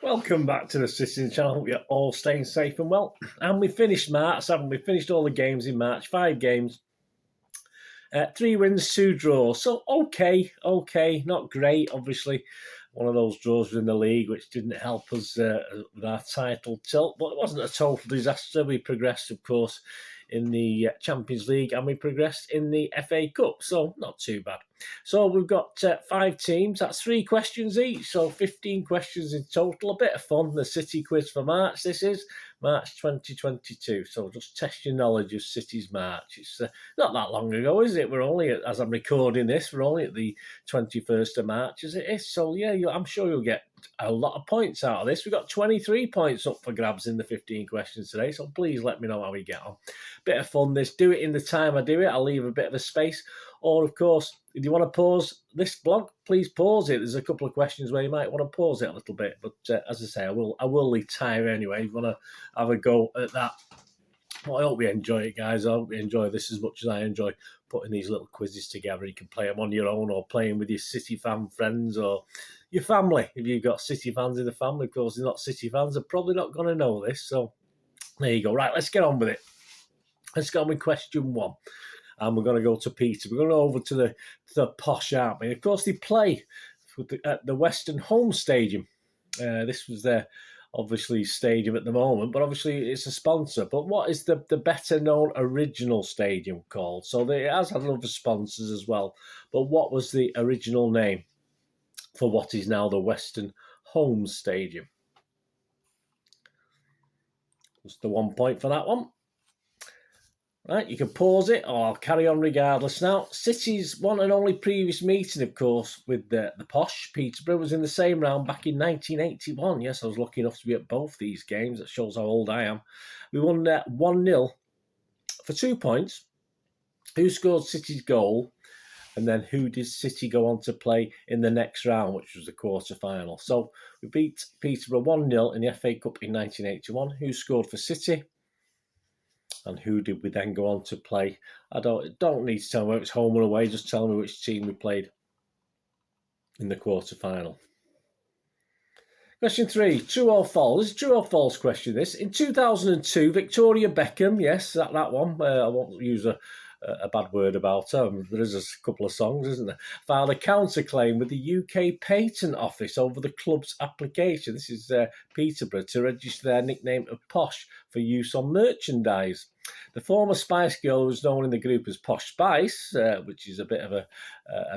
Welcome back to the Citizen Channel. Hope you're all staying safe and well. And we finished March, haven't we? Finished all the games in March, 5 games. 3 wins, 2 draws. So, okay, not great, obviously. One of those draws within the league, which didn't help us with our title tilt, but it wasn't a total disaster. We progressed, of course, in the Champions League, and we progressed in the FA Cup, so not too bad. So we've got 5 teams. That's 3 questions each, so 15 questions in total. A bit of fun. The City quiz for March. This is March 2022. So just test your knowledge of City's March. It's not that long ago, is it? We're only, as I'm recording this, we're only at the 21st of March, as it is. So yeah, I'm sure you'll get a lot of points out of this. We've got 23 points up for grabs in the 15 questions today, so please let me know how we get on. Bit of fun this. Do it in the time I do it. I'll leave a bit of a space. Or, of course, if you want to pause this vlog, please pause it. There's a couple of questions where you might want to pause it a little bit. But as I say, I will leave time anyway. If you want to have a go at that. Well, I hope you enjoy it, guys. I hope you enjoy this as much as I enjoy putting these little quizzes together. You can play them on your own or playing with your City fan friends or your family. If you've got City fans in the family, of course, they're not City fans. They're probably not going to know this. So there you go. Right, let's get on with it. Let's go on with question 1. And we're going to go to Peter. We're going to go over to the posh, aren't we? Of course, they play at the Western Home Stadium. This was their, obviously, stadium at the moment, but obviously it's a sponsor. But what is the better-known original stadium called? So it has had other sponsors as well. But what was the original name for what is now the Western Home Stadium? Just the 1 point for that one. Right, you can pause it, or I'll carry on regardless now. City's one and only previous meeting, of course, with the posh Peterborough was in the same round back in 1981. Yes, I was lucky enough to be at both these games. That shows how old I am. We won 1-0 for 2 points. Who scored City's goal? And then who did City go on to play in the next round, which was the quarter-final? So we beat Peterborough 1-0 in the FA Cup in 1981. Who scored for City? And who did we then go on to play? I don't need to tell me whether it's home or away. Just tell me which team we played in the quarter-final. Question 3, true or false? This is a true or false question, this. In 2002, Victoria Beckham, yes, that one. I won't use a bad word about her. There is a couple of songs, isn't there? Filed a counterclaim with the UK Patent Office over the club's application. This is Peterborough to register their nickname of Posh for use on merchandise. The former Spice Girl, who was known in the group as Posh Spice, which is a bit of a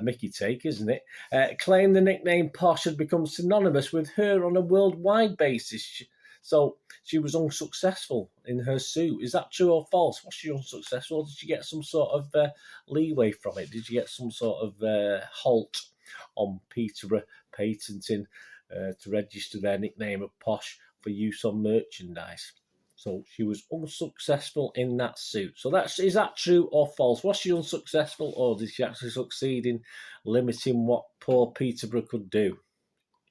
Mickey take, isn't it? Claimed the nickname Posh had become synonymous with her on a worldwide basis. So she was unsuccessful in her suit. Is that true or false? Was she unsuccessful? Or did she get some sort of leeway from it? Did you get some sort of halt on Peterborough patenting to register their nickname of Posh for use on merchandise? So she was unsuccessful in that suit. So is that true or false? Was she unsuccessful, or did she actually succeed in limiting what poor Peterborough could do?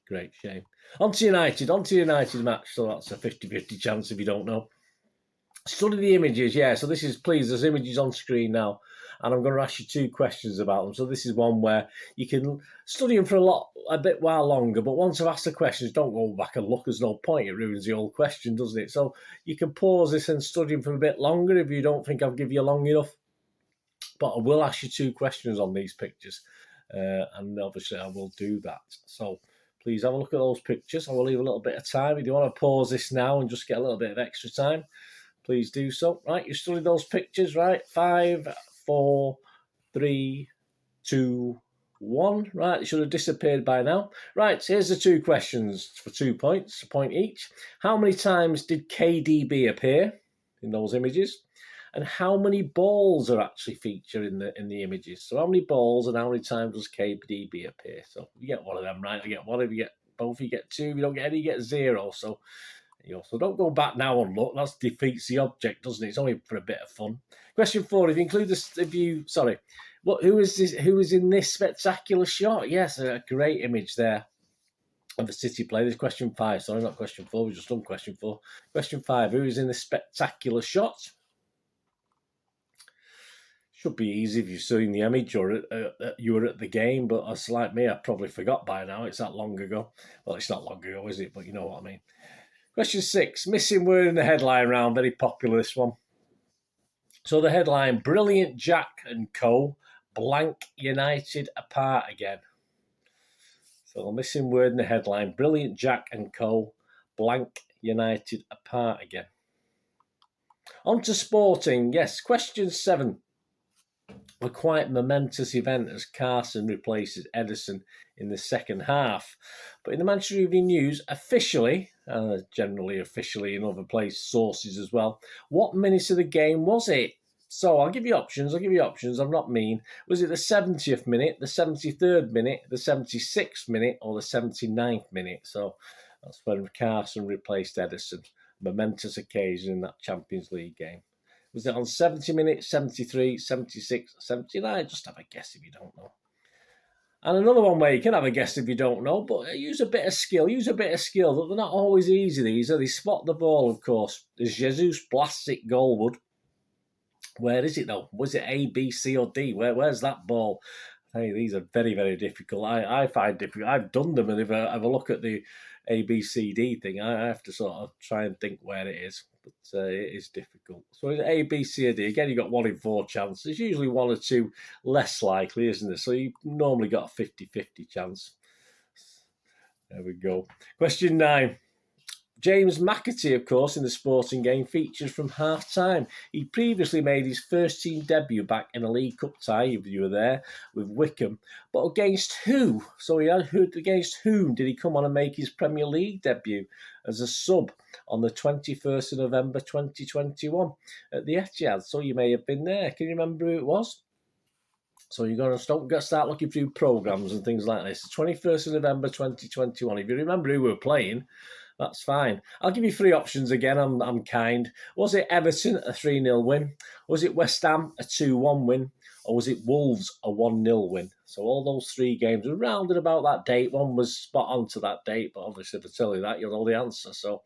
Great shame. On to United match. So that's a 50-50 chance if you don't know. Study the images. Yeah, so there's images on screen now. And I'm going to ask you 2 questions about them. So this is one where you can study them for a bit while longer. But once I've asked the questions, don't go back and look. There's no point. It ruins the whole question, doesn't it? So you can pause this and study them for a bit longer if you don't think I'll give you long enough. But I will ask you 2 questions on these pictures. And obviously I will do that. So please have a look at those pictures. I will leave a little bit of time. If you want to pause this now and just get a little bit of extra time, please do so. Right, you studied those pictures, right? 5, 4, 3, 2, 1. Right, it should have disappeared by now. Right, here's the 2 questions for 2 points, a point each. How many times did KDB appear in those images? And how many balls are actually featured in the images? So how many balls and how many times does KDB appear? So you get one of them, right? You get one. If you get both, you get 2. If you don't get any, you get 0. So don't go back now and look. That defeats the object, doesn't it? It's only for a bit of fun. Question 4: if you include who is in this spectacular shot? Yes, a great image there of the City play. This question 5. Sorry, not question 4. We've just done question 4. Question 5: who is in this spectacular shot? Should be easy if you've seen the image or you were at the game, but as like me, I probably forgot by now. It's that long ago. Well, it's not long ago, is it? But you know what I mean. Question 6. Missing word in the headline round. Very popular, this one. So the headline, Brilliant Jack and Co. blank United apart again. So the missing word in the headline, Brilliant Jack and Co. blank United apart again. On to sporting. Yes, question 7. A quite momentous event as Carson replaces Ederson in the second half. But in the Manchester Evening News, officially, generally officially in other places, sources as well, what minutes of the game was it? So I'll give you options. I'm not mean. Was it the 70th minute, the 73rd minute, the 76th minute, or the 79th minute? So that's when Carson replaced Ederson. Momentous occasion in that Champions League game. Was it on 70 minutes, 73, 76, 79? Just have a guess if you don't know. And another one where you can have a guess if you don't know, but use a bit of skill. They're not always easy, these. They spot the ball, of course. As Jesus blasts it goalward. Where is it, though? Was it A, B, C, or D? Where's that ball? Hey, these are very, very difficult. I find difficult. I've done them, and if I have a look at the A, B, C, D thing, I have to sort of try and think where it is. But it is difficult. So is it A, B, C, or D? Again, you've got 1 in 4 chances. There's usually 1 or 2 less likely, isn't there? So you've normally got a 50-50 chance. There we go. Question 9. James McAtee, of course, in the sporting game, features from half-time. He previously made his first team debut back in a League Cup tie, if you were there, with Wycombe. But against who? So against whom did he come on and make his Premier League debut as a sub on the 21st of November 2021 at the Etihad? So you may have been there. Can you remember who it was? So you're going to start looking through programmes and things like this. 21st of November 2021. If you remember who we were playing, that's fine. I'll give you 3 options again. I'm kind. Was it Everton, a 3-0 win? Was it West Ham, a 2-1 win? Or was it Wolves, a 1-0 win? So all those 3 games were rounded about that date. One was spot on to that date, but obviously if I tell you that, you'll know the answer. So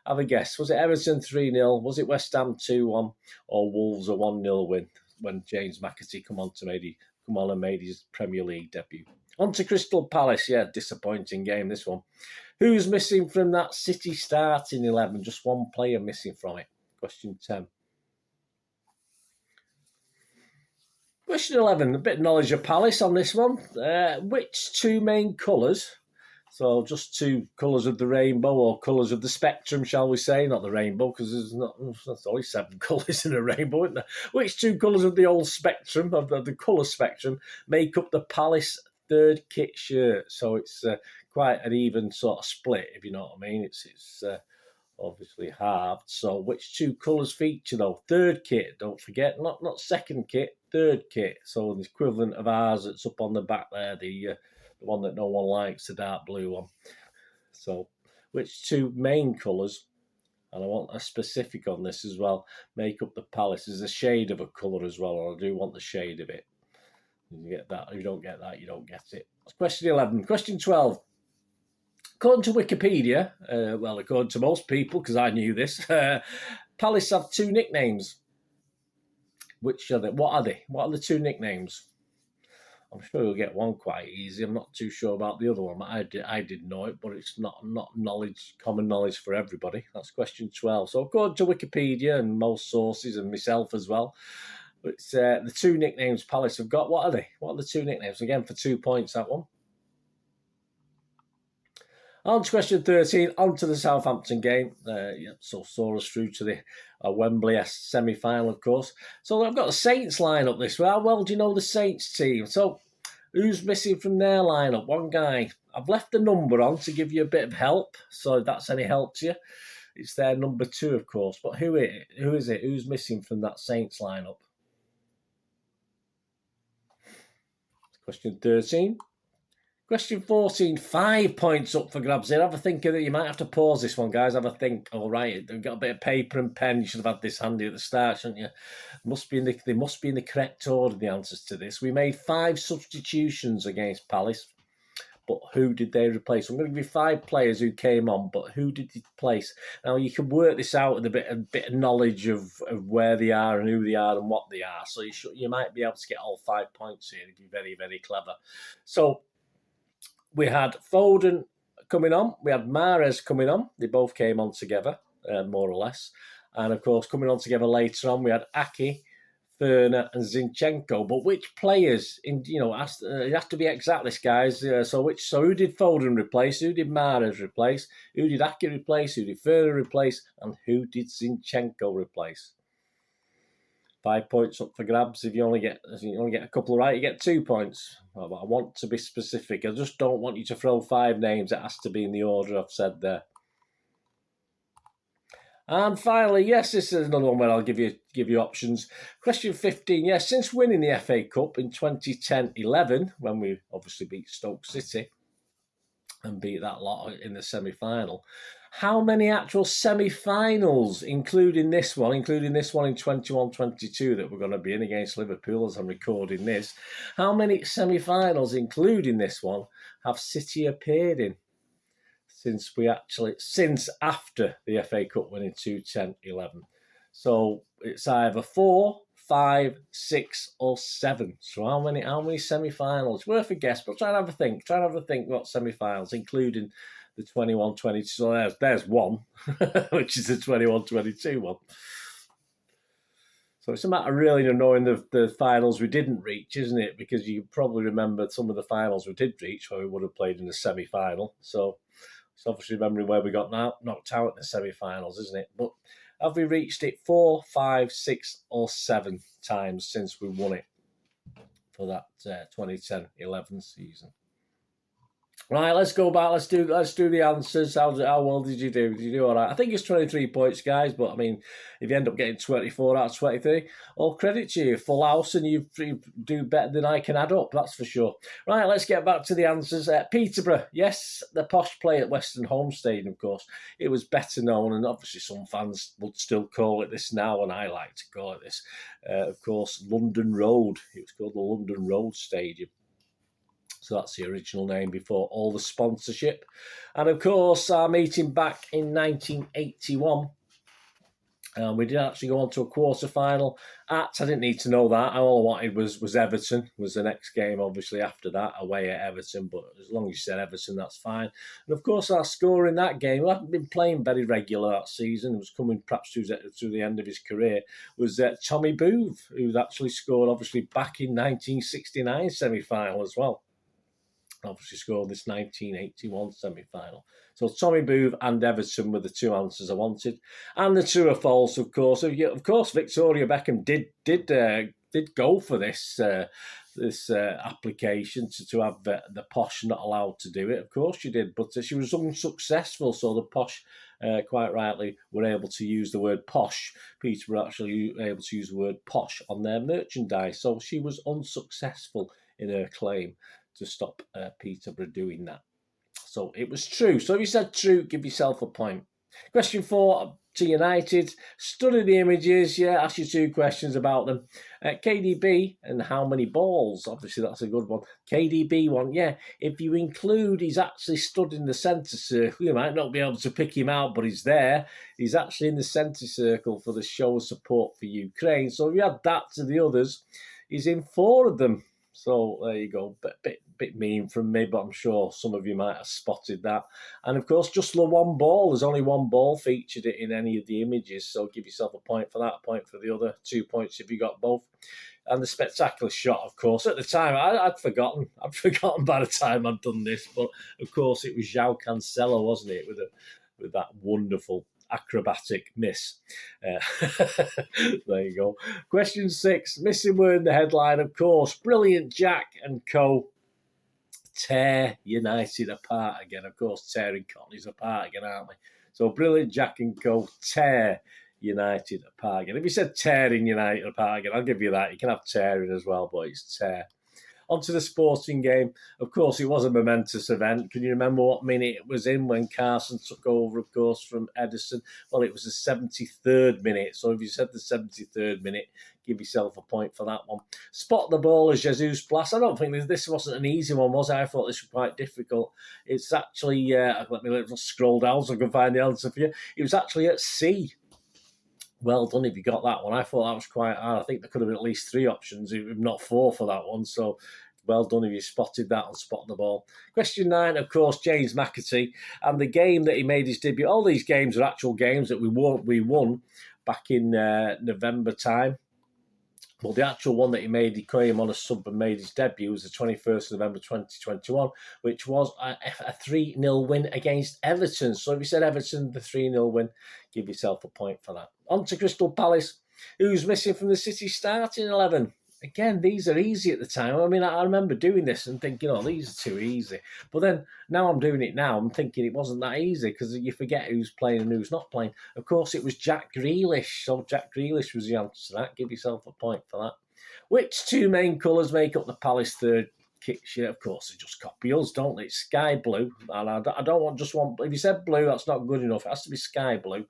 have a guess. Was it Everton 3-0? Was it West Ham 2-1? Or Wolves, a 1-0 win when James McAtee come on and made his Premier League debut? On to Crystal Palace. Yeah, disappointing game, this one. Who's missing from that City starting 11? Just 1 player missing from it. Question 10. Question 11. A bit of knowledge of Palace on this one. Which 2 main colours? So just 2 colours of the rainbow, or colours of the spectrum, shall we say? Not the rainbow, because there's only 7 colours in a rainbow, isn't there? Which 2 colours of the old spectrum, of the colour spectrum, make up the Palace 3rd kit shirt? So it's quite an even sort of split, if you know what I mean. It's obviously halved. So which 2 colours feature, though? 3rd kit, don't forget. Not 2nd kit, 3rd kit. So the equivalent of ours that's up on the back there, the one that no one likes, the dark blue one. So which 2 main colours, and I want a specific on this as well, make up the Palace? There's a shade of a colour as well, and I do want the shade of it. You get that. If you don't get that, you don't get it. That's question 11. Question 12. According to Wikipedia, well, according to most people, because I knew this, Palace have 2 nicknames. Which are they? What are they? What are the 2 nicknames? I'm sure you'll get one quite easy. I'm not too sure about the other one. I did know it, but it's not common knowledge for everybody. That's question 12. So according to Wikipedia and most sources and myself as well, it's the 2 nicknames Palace have got. What are they? What are the 2 nicknames? Again, for 2 points, that one. On to question 13, on to the Southampton game. So saw us through to the Wembley semi-final, of course. So I've got the Saints lineup this way. How well do you know the Saints team? So who's missing from their lineup? 1 guy. I've left the number on to give you a bit of help. So if that's any help to you, it's their number 2, of course. But who is it? Who's missing from that Saints lineup? Question 13. Question 14, 5 points up for grabs here. Have a think of it. You might have to pause this one, guys. Have a think. All right, they've got a bit of paper and pen. You should have had this handy at the start, shouldn't you? They must be in the correct order, the answers to this. We made 5 substitutions against Palace. but who did they replace? I'm going to give you 5 players who came on, but who did they replace? Now, you can work this out with a bit of knowledge of where they are and who they are and what they are. So you might be able to get all 5 points here if you're very, very clever. So we had Foden coming on. We had Mahrez coming on. They both came on together, more or less. And, of course, coming on together later on, we had Ake, Werner and Zinchenko. But which players, it has to be exact, this, guys. So who did Foden replace? Who did Mahrez replace? Who did Ake replace? Who did Werner replace? And who did Zinchenko replace? 5 points up for grabs. If you only get a couple right, you get 2 points. But I want to be specific. I just don't want you to throw 5 names. It has to be in the order I've said there. And finally, yes, this is another one where I'll give you options. Question 15, yes, since winning the FA Cup in 2010-11, when we obviously beat Stoke City and beat that lot in the semi-final, how many actual semi-finals, including this one in 21-22 that we're going to be in against Liverpool as I'm recording this, how many semi-finals, including this one, have City appeared in? Since after the FA Cup win in 2010-11. So it's either 4, 5, 6 or 7. So how many semi-finals? Worth a guess, but try and have a think. What semi-finals, including the 21-22. So there's one, which is the 21-22 one. So it's a matter really of knowing the finals we didn't reach, isn't it? Because you probably remember some of the finals we did reach where we would have played in the semi-final. So it's obviously remembering where we got knocked out in the semi-finals, isn't it? But have we reached it 4, 5, 6 or 7 times since we won it for that 2010-11 season? Right, let's go back. Let's do the answers. How well did you do? Did you do all right? I think it's 23 points, guys. But I mean, if you end up getting 24 out of 23, all credit to you. Full house, and you do better than I can add up. That's for sure. Right, let's get back to the answers. Peterborough, yes, the posh play at Western Home Stadium. Of course, it was better known, and obviously some fans would still call it this now, and I like to call it this. Of course, London Road. It was called the London Road Stadium. So that's the original name before all the sponsorship. And of course, our meeting back in 1981. We did actually go on to a quarter-final I didn't need to know that. All I wanted was Everton, was the next game, obviously, after that, away at Everton. But as long as you said Everton, that's fine. And of course, our score in that game, who hadn't been playing very regular that season, was coming perhaps to the end of his career, was Tommy Booth, who'd actually scored, obviously, back in 1969 semi-final as well. Obviously scored this 1981 semi-final. So Tommy Booth and Everton were the 2 answers I wanted, and the 2 are false, of course. Of course, Victoria Beckham did go for this application to have the posh not allowed to do it. Of course she did, but she was unsuccessful. So the posh, quite rightly, were able to use the word posh. Peterborough actually able to use the word posh on their merchandise. So she was unsuccessful in her claim to stop Peterborough doing that. So it was true. So if you said true, give yourself a point. Question 4 to United. Study the images. Yeah, ask you 2 questions about them. KDB and how many balls? Obviously, that's a good one. KDB one, yeah. If you include he's actually stood in the centre circle, you might not be able to pick him out, but he's there. He's actually in the centre circle for the show of support for Ukraine. So if you add that to the others, he's in 4 of them. So there you go. Bit mean from me, but I'm sure some of you might have spotted that. And of course, just the 1 ball. There's only 1 ball featured in any of the images. So give yourself a point for that, a point for the other, 2 points if you got both. And the spectacular shot, of course. At the time, I'd forgotten. I'd forgotten by the time I'd done this. But of course, it was João Cancelo, wasn't it, with that wonderful acrobatic miss. There you go. Question 6. Missing word in the headline, of course. Brilliant Jack and co. Tear United apart again. Of course, tearing Cockneys apart again, aren't we? So Brilliant Jack and co. Tear United apart again. If you said tearing United apart again, I'll give you that. You can have tearing as well, but it's tear. Onto the sporting game. Of course, it was a momentous event. Can you remember what minute it was in when Carson took over, of course, from Edison? Well, it was the 73rd minute. So if you said the 73rd minute, give yourself a point for that one. Spot the ball as Jesus Plus. I don't think this wasn't an easy one, was it? I thought this was quite difficult. It's actually, let me scroll down so I can find the answer for you. It was actually at C. Well done if you got that one. I thought that was quite hard. I think there could have been at least 3 options, if not 4 for that one. So well done if you spotted that and spotted the ball. Question 9, of course, James McAtee. And the game that he made his debut, all these games are actual games that we won back in November time. Well, the actual one that he came on a sub and made his debut was the 21st of November 2021, which was a 3-0 win against Everton. So if you said Everton, the 3-0 win, give yourself a point for that. On to Crystal Palace, who's missing from the City starting 11. Again, these are easy at the time. I mean, I remember doing this and thinking, oh, these are too easy. But then, now I'm doing it now, I'm thinking it wasn't that easy because you forget who's playing and who's not playing. Of course, it was Jack Grealish. So Jack Grealish was the answer to that. Give yourself a point for that. Which 2 main colours make up the Palace third kit sheet? Of course, they just copy us, don't they? It's sky blue. And I don't want just one. If you said blue, that's not good enough. It has to be sky blue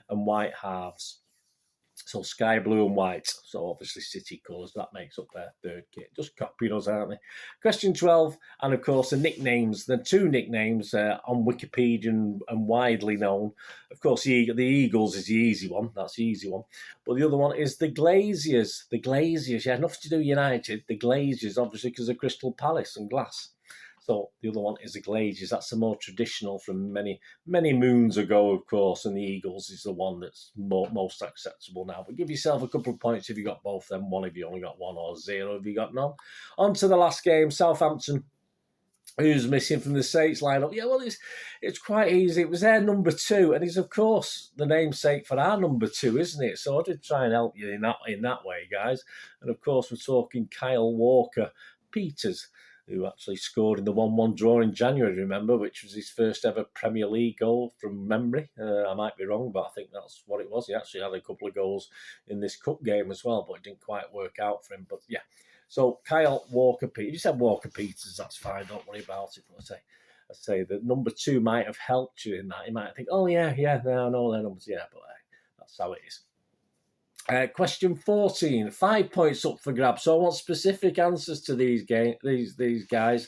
and white halves. So sky blue and white. So obviously City colours. That makes up their third kit. Just copying us, aren't they? Question 12. And of course the nicknames. The 2 nicknames on Wikipedia and widely known. Of course the Eagles is the easy one. That's the easy one. But the other one is the Glaziers. The Glaziers. Yeah, nothing to do with United. The Glaziers, obviously, because of Crystal Palace and glass. So the other one is the Glaziers. That's the more traditional from many, many moons ago, of course, and the Eagles is the one that's most acceptable now. But give yourself a couple of points if you got both them. 1 if you only got 1, or 0 if you got none. On to the last game, Southampton. Who's missing from the Saints lineup? Yeah, well, it's quite easy. It was their number 2, and he's, of course, the namesake for our number 2, isn't it? So I did try and help you in that way, guys. And, of course, we're talking Kyle Walker-Peters, who actually scored in the 1-1 draw in January, remember, which was his first ever Premier League goal from memory. I might be wrong, but I think that's what it was. He actually had a couple of goals in this cup game as well, but it didn't quite work out for him. But yeah, so Kyle Walker-Peters. You said Walker-Peters, that's fine, don't worry about it. But I say that number 2 might have helped you in that. You might think, oh yeah, I know their numbers, yeah, but that's how it is. Question 14, 5 points up for grabs. So I want specific answers to these guys.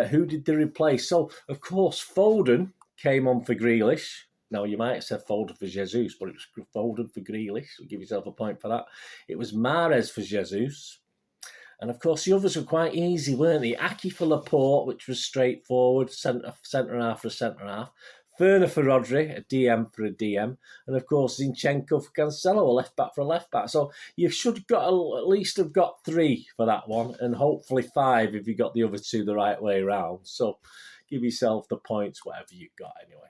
Who did they replace? So, of course, Foden came on for Grealish. Now, you might have said Foden for Jesus, but it was Foden for Grealish. So give yourself a point for that. It was Mahrez for Jesus. And, of course, the others were quite easy, weren't they? Aki for Laporte, which was straightforward, centre-half for a centre-half. Werner for Rodri, a DM for a DM, and of course Zinchenko for Cancelo, a left back for a left back. So you should at least have got 3 for that one, and hopefully 5 if you got the other 2 the right way around. So give yourself the points, whatever you got anyway.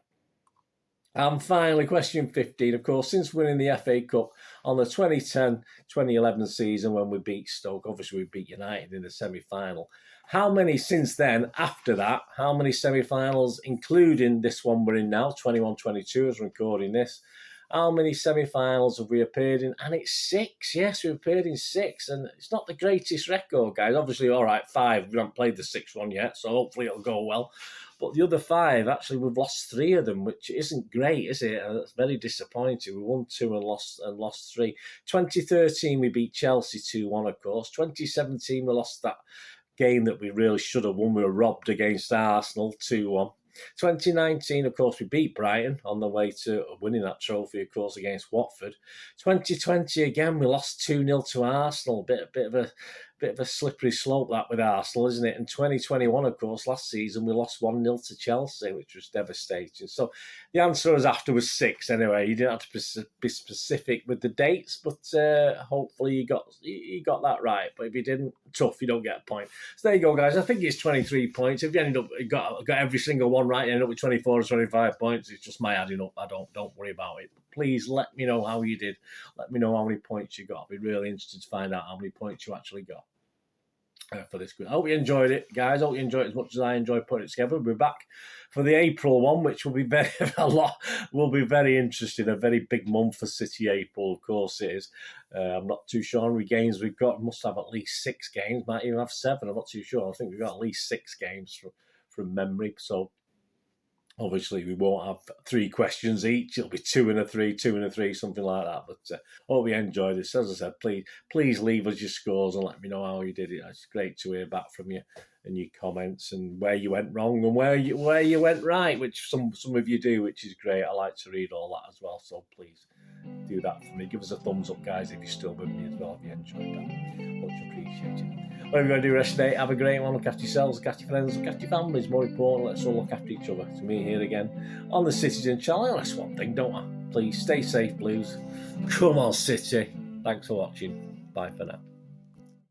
And finally, question 15, of course, since winning the FA Cup on the 2010-2011 season when we beat Stoke, obviously we beat United in the semi-final. How many since then, after that, how many semi-finals, including this one we're in now, 21-22 as we're recording this, how many semi-finals have we appeared in? And it's 6, yes, we've appeared in 6, and it's not the greatest record, guys. Obviously, all right, 5, we haven't played the 6th one yet, so hopefully it'll go well. But the other 5, actually, we've lost 3 of them, which isn't great, is it? That's very disappointing. We won 2 and lost 3. 2013, we beat Chelsea 2-1, of course. 2017, we lost that game that we really should have won. We were robbed against Arsenal 2-1. 2019, of course, we beat Brighton on the way to winning that trophy, of course, against Watford. 2020, again, we lost 2-0 to Arsenal. Bit of a slippery slope, that, with Arsenal, isn't it? And 2021, of course, last season, we lost 1-0 to Chelsea, which was devastating. So the answer was after was 6 anyway. You didn't have to be specific with the dates, but hopefully you got that right. But if you didn't, tough, you don't get a point. So there you go, guys. I think it's 23 points. If you ended up got every single one right, you end up with 24 or 25 points. It's just my adding up. Don't worry about it. Please let me know how you did. Let me know how many points you got. I'd be really interested to find out how many points you actually got. for this. I hope you enjoyed it, guys. I hope you enjoyed it as much as I enjoyed putting it together. We'll be back for the April one, which will be very interesting. A very big month for City, April, of course it is. I'm not too sure how many games we've got. Must have at least 6 games. Might even have 7. I'm not too sure. I think we've got at least 6 games from memory. So obviously, we won't have 3 questions each. It'll be 2 and a 3, 2 and a 3, something like that. But hope you enjoyed this. As I said, please leave us your scores and let me know how you did it. It's great to hear back from you and your comments and where you went wrong and where you went right, which some of you do, which is great. I like to read all that as well. So please do that for me. Give us a thumbs up, guys, if you're still with me as well, if you enjoyed that. Much appreciated. Whatever you're going to do rest of the day, have a great one. Look after yourselves, look after your friends, look after your families. More important, let's all look after each other. To me here again on the Citizen Channel. That's one thing, don't I? Please stay safe, Blues. Come on, City. Thanks for watching. Bye for now.